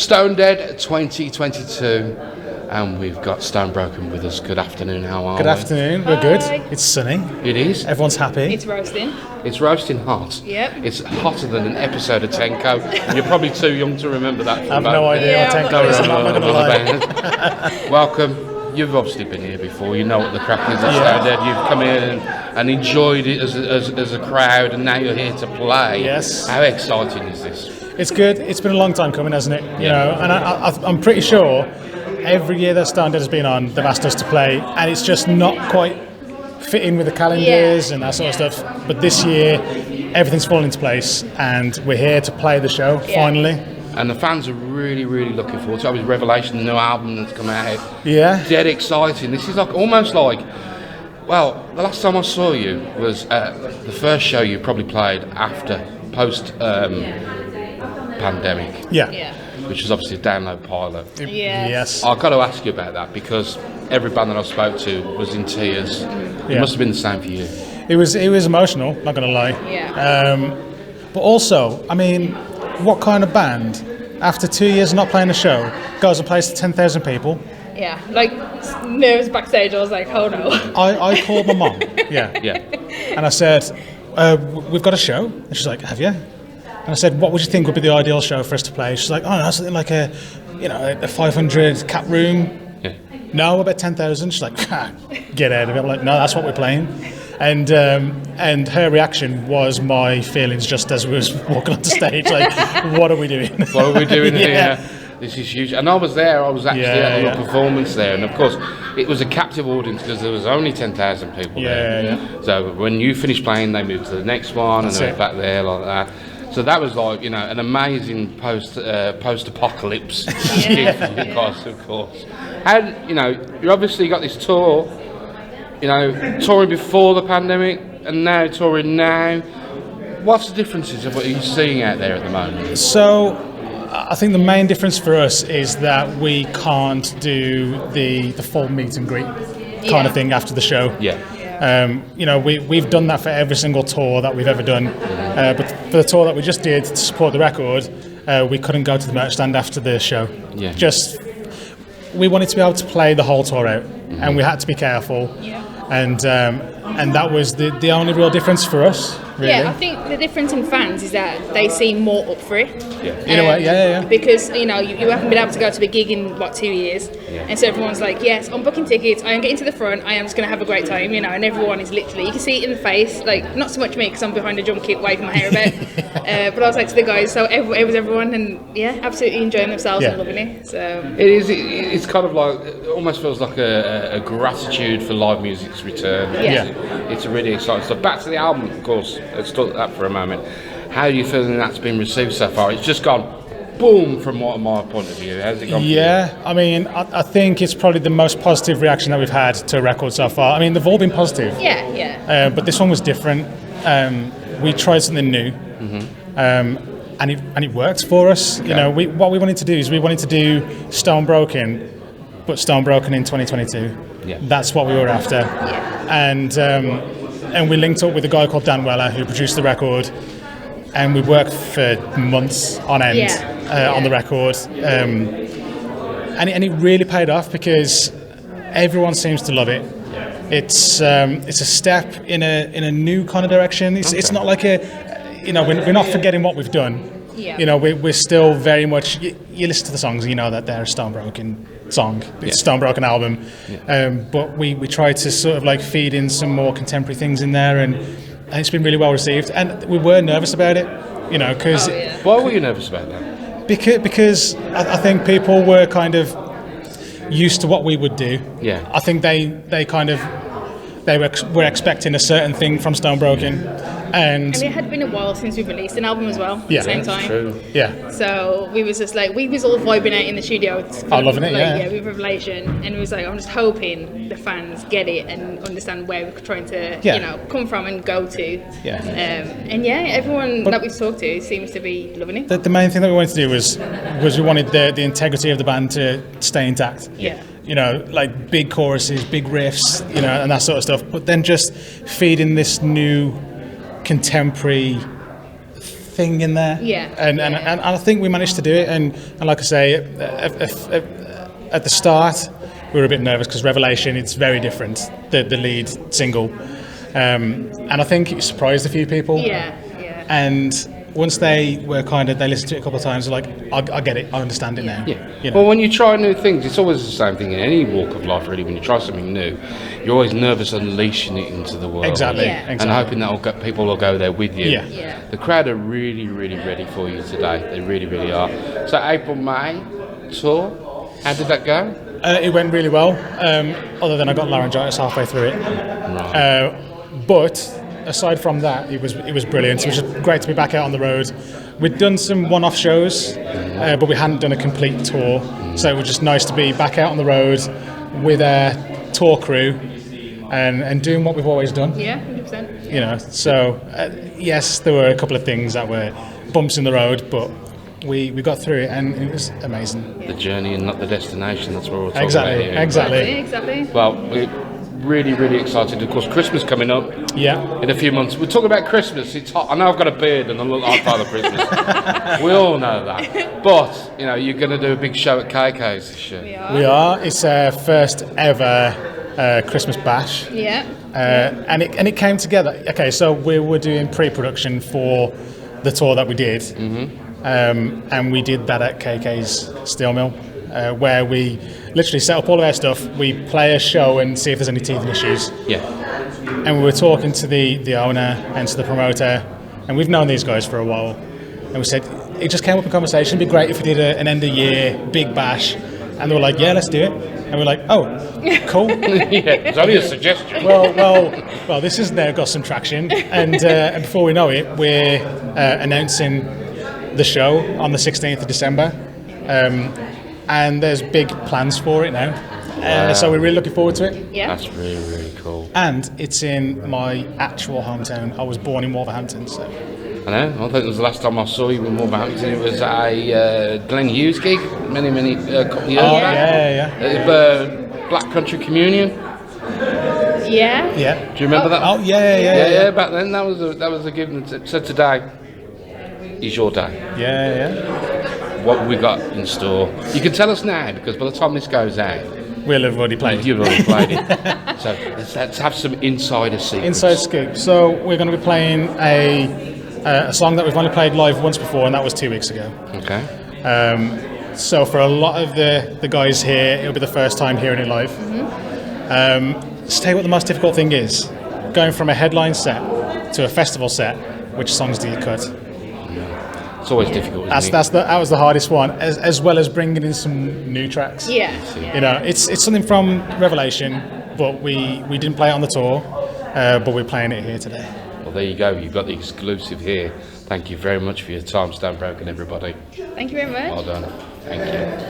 Stonedead 2022, and we've got Stonebroken with us. Good afternoon, how are we? Good afternoon, we're good. It's sunny. It is. Everyone's happy. It's roasting. It's roasting hot. Yep. It's hotter than an episode of Tenko, and you're probably too young to remember that. I have no idea what Tenko is, I'm not going to lie. Welcome. You've obviously been here before, you know what the crack is at Stonedead. You've come in and enjoyed it as a crowd, and now you're here to play. Yes. How exciting is this? It's good. It's been a long time coming, hasn't it? You know, and I'm pretty sure every year that Stonedead has been on, they've asked us to play, and it's just not quite fitting with the calendars and that sort of stuff. But this year, everything's fallen into place, and we're here to play the show finally. And the fans are really, really looking forward to it. It was Revelation, the new album that's come out. Yeah. Dead exciting. This is like almost like, well, the last time I saw you was the first show you probably played after, post pandemic. Yeah. Which was obviously a download pilot. Yes. I've got to ask you about that because every band that I spoke to was in tears. It must have been the same for you. It was emotional, not going to lie. Yeah. But also, I mean, what kind of band, after 2 years of not playing a show, goes and plays to 10,000 people? Yeah, like nerves backstage. I was like, oh no. I called my mom. Yeah. And I said, we've got a show. And she's like, have you? And I said, what would you think would be the ideal show for us to play? She's like, oh no, something like a 500 cap room. Yeah. No, about 10,000. She's like, get out of it. I'm like, no, that's what we're playing. And her reaction was my feelings just as we was walking onto stage. Like, what are we doing? What are we doing here? This is huge. And I was there. I was actually at the performance there, and of course, it was a captive audience because there was only 10,000 people there. So when you finished playing, they moved to the next one, and they went back there like that. So that was like, you know, an amazing post-apocalypse gift for you guys, of course. And, you know, you obviously got this tour, you know, touring before the pandemic and now touring now. What's the differences of what you're seeing out there at the moment? So I think the main difference for us is that we can't do the full meet and greet kind of thing after the show. Yeah. You know, we've done that for every single tour that we've ever done, but for the tour that we just did to support the record, we couldn't go to the merch stand after the show. Yeah. Just, we wanted to be able to play the whole tour out, and we had to be careful, and that was the only real difference for us. Really. Yeah, I think the difference in fans is that they seem more up for it. Yeah. In a way, yeah. Because, you know, you haven't been able to go to a gig in, 2 years. Yeah. And so everyone's like, yes, I'm booking tickets, I am getting to the front, I am just going to have a great time, you know, and everyone is literally, you can see it in the face, like, not so much me because I'm behind a drum kit waving my hair about, but I was like to the guys, so it was everyone, and absolutely enjoying themselves and loving it. So It's kind of like, it almost feels like a gratitude for live music's return. It's really exciting stuff. Back to the album, of course. Let's talk that for a moment. How are you feeling that's been received so far? It's just gone boom from my point of view. How's it gone? I mean, I think it's probably the most positive reaction that we've had to a record so far. I mean, they've all been positive. But this one was different. We tried something new, and it worked for us. Okay. You know, what we wanted to do is we wanted to do Stonebroken, but Stonebroken in 2022. Yeah. That's what we were after. And we linked up with a guy called Dan Weller who produced the record, and we worked for months on end on the record, and it really paid off because everyone seems to love it. It's a step in a new kind of direction. It's not like we're not forgetting what we've done. You know, we're still very much. You listen to the songs and you know that they're a Stonebroken song. It's a Stonebroken album, but we try to sort of like feed in some more contemporary things in there, and it's been really well received. And we were nervous about it, you know, because why were you nervous about that? Because I think people were kind of used to what we would do. Yeah, I think they were expecting a certain thing from Stonebroken. And it had been a while since we released an album as well at the same time. True. Yeah. So we was just like, we was all vibing out in the studio. Loving it, with Revelation. And it was like, I'm just hoping the fans get it and understand where we're trying to, come from and go to. Everyone that we've talked to seems to be loving it. The main thing that we wanted to do was we wanted the integrity of the band to stay intact. Yeah. You know, like big choruses, big riffs, you know, and that sort of stuff. But then just feeding this new contemporary thing in there. And I think we managed to do it. And like I say, at the start, we were a bit nervous because Revelation, it's very different, the lead single. And I think it surprised a few people. And once they listened to it a couple of times, they're like, I get it, I understand it now. You know? Well, when you try new things, it's always the same thing in any walk of life, really. When you try something new, you're always nervous unleashing it into the world. Exactly. And hoping that people will go there with you. Yeah. The crowd are really, really ready for you today. They really, really are. So April, May tour, how did that go? It went really well, other than I got laryngitis halfway through it. Right. But aside from that, it was brilliant. It was just great to be back out on the road. We'd done some one-off shows, but we hadn't done a complete tour. So it was just nice to be back out on the road with a tour crew and doing what we've always done. Yeah, 100%. You know, so yes, there were a couple of things that were bumps in the road, but we got through it, and it was amazing. The journey and not the destination. That's what we're talking about here. Exactly. Well, we're really, really excited. Of course, Christmas coming up. Yeah. In a few months. We're talking about Christmas. It's hot. I know I've got a beard and I look like Father Christmas. We all know that. But, you know, you're going to do a big show at KK's this year. We are. It's our first ever Christmas bash. Yeah. And it came together. Okay, so we were doing pre-production for the tour that we did. And we did that at KK's Steel Mill, where we literally set up all of our stuff. We play a show and see if there's any teething issues. Yeah. And we were talking to the owner and to the promoter, and we've known these guys for a while. And we said, it just came up in conversation, it'd be great if we did an end of year big bash. And they were like, yeah, let's do it. And we're like, oh, cool. Yeah, it's only a suggestion. Well, this has now got some traction. And before we know it, we're announcing the show on the 16th of December. And there's big plans for it now. So we're really looking forward to it. Yeah. That's really, really cool. And it's in my actual hometown. I was born in Wolverhampton, so. I know. I think it was the last time I saw you in Wolverhampton. It was a Glenn Hughes gig many couple of years back. Yeah. Black Country Communion. Yeah. Do you remember that? Oh, yeah. Back then, that was a gig. So today is your day. Yeah. What have we got in store? You can tell us now, because by the time this goes out, We'll have already played. You've already played it. So let's have some insider secrets. Inside scoop. So we're going to be playing a song that we've only played live once before, and that was 2 weeks ago. Okay. So for a lot of the guys here, it'll be the first time hearing it live. Let's tell you what the most difficult thing is. Going from a headline set to a festival set, which songs do you cut? It's always difficult, isn't it? That was the hardest one, as well as bringing in some new tracks. Yeah. You know, it's something from Revelation, but we didn't play it on the tour, but we're playing it here today. Well, there you go. You've got the exclusive here. Thank you very much for your time, Stone Broken, everybody. Thank you very much. Well done. Thank you.